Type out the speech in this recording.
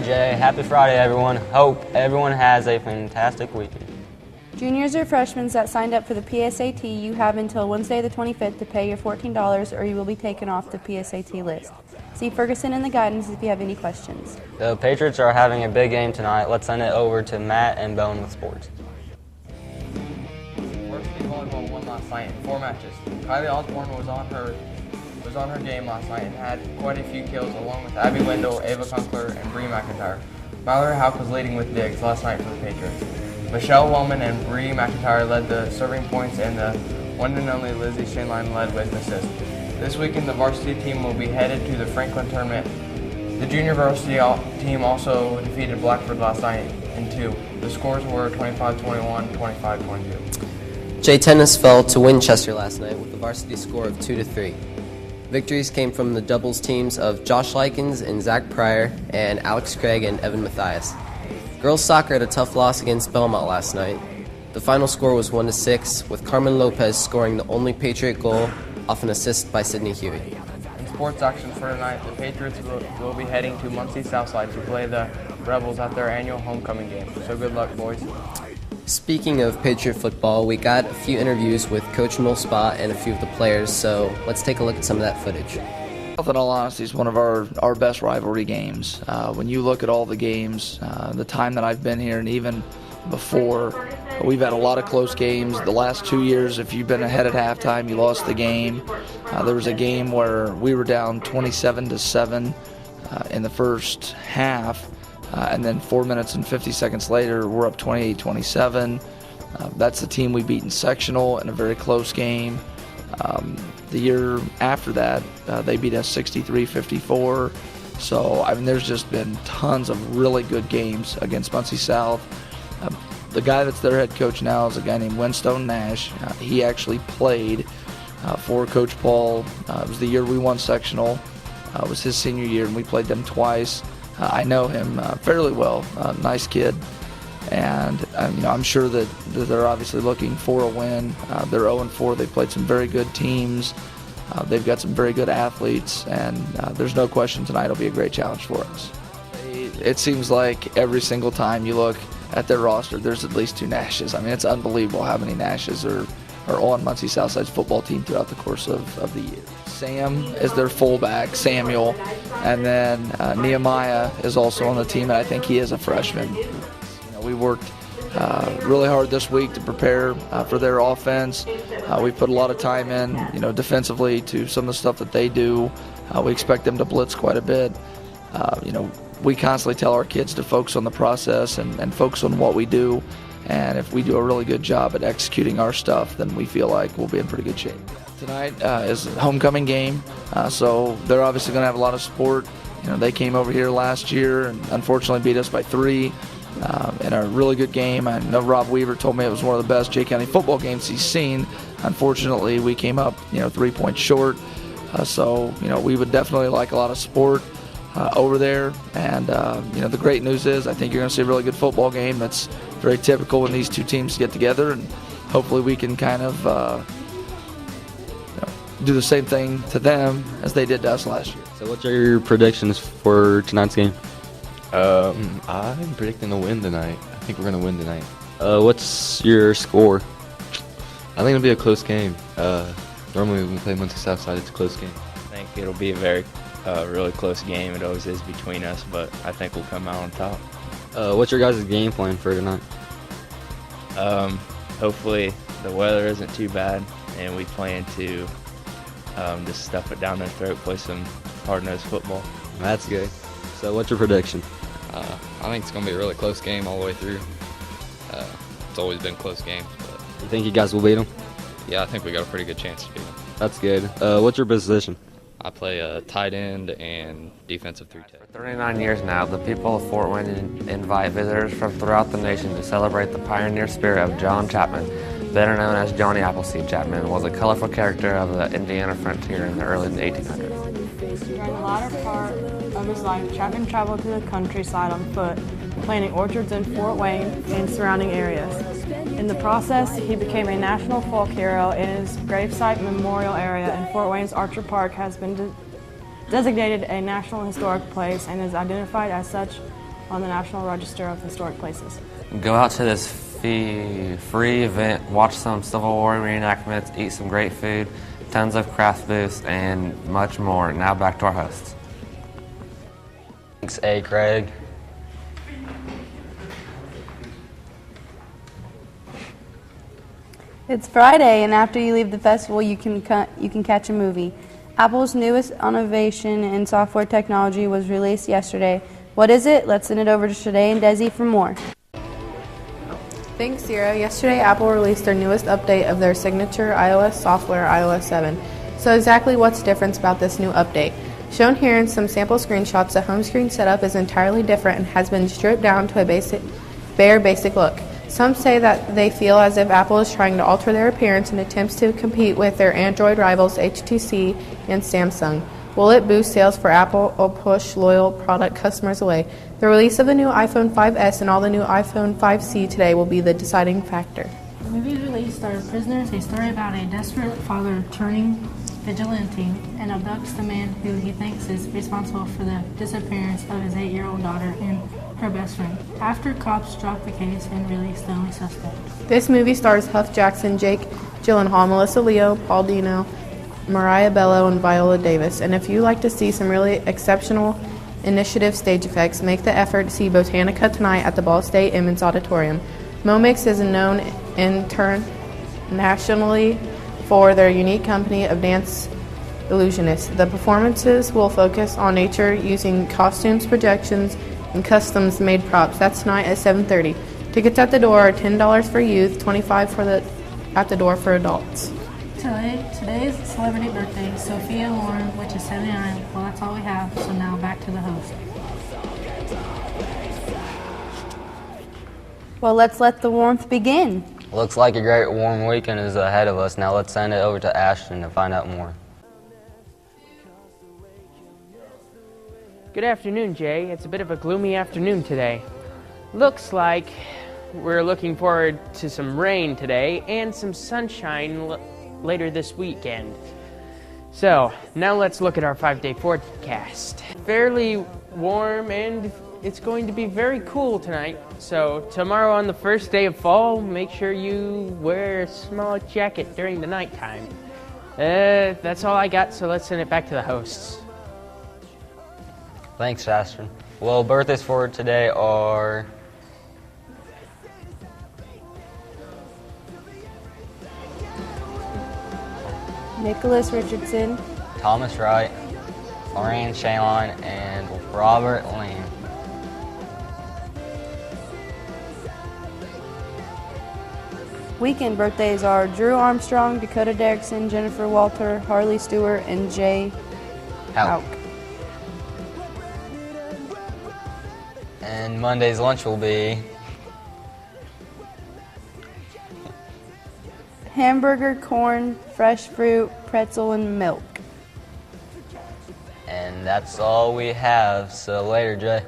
Jay. Happy Friday, everyone. Hope everyone has a fantastic weekend. Juniors or freshmen that signed up for the PSAT, you have until Wednesday the 25th to pay your $14 or you will be taken off the PSAT list. See Ferguson in the guidance if you have any questions. The Patriots are having a big game tonight. Let's send it over to Matt and Bowen with sports. Varsity volleyball won last night in 4 matches. Kylie Osborne was on her game last night and had quite a few kills along with Abby Wendell, Ava Kunstler, and Bree McIntyre. Mallory Houck was leading with digs last night for the Patriots. Michelle Wellman and Bree McIntyre led the serving points and the one and only Lizzie Shainline led with assists. This weekend the varsity team will be headed to the Franklin tournament. The junior varsity team also defeated Blackford last night in 2. The scores were 25-21, 25-22. Jay Tennis fell to Winchester last night with a varsity score of 2-3. Victories came from the doubles teams of Josh Likens and Zach Pryor and Alex Craig and Evan Mathias. Girls soccer had a tough loss against Belmont last night. The final score was 1-6, with Carmen Lopez scoring the only Patriot goal off an assist by Sydney Huey. In sports action for tonight, the Patriots will be heading to Muncie Southside to play the Rebels at their annual homecoming game. So good luck, boys. Speaking of Patriot football, we got a few interviews with Coach Millspa and a few of the players, so let's take a look at some of that footage. In all honesty, it's one of our best rivalry games. When you look at all the games, the time that I've been here and even before, we've had a lot of close games. The last 2 years, if you've been ahead at halftime, you lost the game. There was a game where we were down 27-7 in the first half. And then 4 minutes and 50 seconds later, we're up 28-27. That's the team we beat in sectional in a very close game. The year after that, they beat us 63-54. So, I mean, there's just been tons of really good games against Muncie South. The guy that's their head coach now is a guy named Winstone Nash. He actually played for Coach Paul. It was the year we won sectional. It was his senior year, and we played them twice. I know him fairly well. Nice kid, and I'm sure that they're obviously looking for a win. They're 0-4. They've played some very good teams. They've got some very good athletes, and there's no question tonight will be a great challenge for us. It seems like every single time you look at their roster, there's at least 2 Nashes. I mean, it's unbelievable how many Nashes are on Muncie Southside's football team throughout the course of the year. Sam is their fullback, Samuel, and then Nehemiah is also on the team, and I think he is a freshman. We worked really hard this week to prepare for their offense. We put a lot of time in, defensively to some of the stuff that they do. We expect them to blitz quite a bit. We constantly tell our kids to focus on the process and focus on what we do. And if we do a really good job at executing our stuff, then we feel like we'll be in pretty good shape. Tonight is a homecoming game, so they're obviously going to have a lot of support. They came over here last year and unfortunately beat us by 3 in a really good game. I know Rob Weaver told me it was one of the best Jay County football games he's seen. Unfortunately, we came up 3 points short, so we would definitely like a lot of support over there. And the great news is I think you're going to see a really good football game. That's very typical when these 2 teams get together, and hopefully we can kind of do the same thing to them as they did to us last year. So what are your predictions for tonight's game? I'm predicting a win tonight. I think we're going to win tonight. What's your score? I think it'll be a close game. Normally when we play Muncie Southside, it's a close game. I think it'll be a very really close game. It always is between us, but I think we'll come out on top. What's your guys' game plan for tonight? Hopefully the weather isn't too bad, and we plan to just stuff it down their throat, play some hard-nosed football. That's good. So what's your prediction? I think it's going to be a really close game all the way through. It's always been close games. But You think you guys will beat them? yeah, I think we got a pretty good chance to beat them. That's good. What's your position? I play tight end and defensive 3-tech. For 39 years now, the people of Fort Wayne invite visitors from throughout the nation to celebrate the pioneer spirit of John Chapman, better known as Johnny Appleseed Chapman, was a colorful character of the Indiana frontier in the early 1800s. During the latter part of his life, Chapman traveled to the countryside on foot, planting orchards in Fort Wayne and surrounding areas. In the process, he became a national folk hero, and his gravesite memorial area in Fort Wayne's Archer Park has been designated a National Historic Place and is identified as such on the National Register of Historic Places. Go out to this free event, watch some Civil War reenactments, eat some great food, tons of craft booths, and much more. Now back to our hosts. Thanks, A. Craig. It's Friday, and after you leave the festival, you can catch a movie. Apple's newest innovation in software technology was released yesterday. What is it? Let's send it over to Shade and Desi for more. Thanks, Sierra. Yesterday, Apple released their newest update of their signature iOS software, iOS 7. So exactly what's different about this new update? Shown here in some sample screenshots, the home screen setup is entirely different and has been stripped down to a bare basic look. Some say that they feel as if Apple is trying to alter their appearance in attempts to compete with their Android rivals HTC and Samsung. Will it boost sales for Apple or push loyal product customers away? The release of the new iPhone 5S and all the new iPhone 5C today will be the deciding factor. The movie released stars Prisoners, a story about a desperate father turning vigilante and abducts the man who he thinks is responsible for the disappearance of his 8-year-old daughter and her best friend, after cops drop the case and release the only suspect. This movie stars Huff Jackson, Jake Gyllenhaal, Melissa Leo, Paul Dano, Mariah Bello, and Viola Davis. And if you like to see some really exceptional initiative stage effects, make the effort to see Botanica tonight at the Ball State Emmons Auditorium. Momix is known internationally for their unique company of dance illusionists. The performances will focus on nature using costumes, projections, and customs-made props. That's tonight at 7:30. Tickets at the door are $10 for youth, $25 at the door for adults. Today's celebrity birthday, Sophia Loren, which is 79. Well, that's all we have, so now back to the host. Well, let's let the warmth begin. Looks like a great warm weekend is ahead of us. Now let's send it over to Ashton to find out more. Good afternoon, Jay. It's a bit of a gloomy afternoon today. Looks like we're looking forward to some rain today and some sunshine later this weekend. So, now let's look at our 5-day forecast. Fairly warm and it's going to be very cool tonight. So, tomorrow on the first day of fall, make sure you wear a small jacket during the nighttime. That's all I got, so let's send it back to the hosts. Thanks, Ashton. Well, birthdays for today are Nicholas Richardson, Thomas Wright, Lorraine Shalon, and Robert Lamb. Weekend birthdays are Drew Armstrong, Dakota Derrickson, Jennifer Walter, Harley Stewart, and Jay Hauk. And Monday's lunch will be hamburger, corn, fresh fruit, pretzel, and milk. And that's all we have. So later, Jay.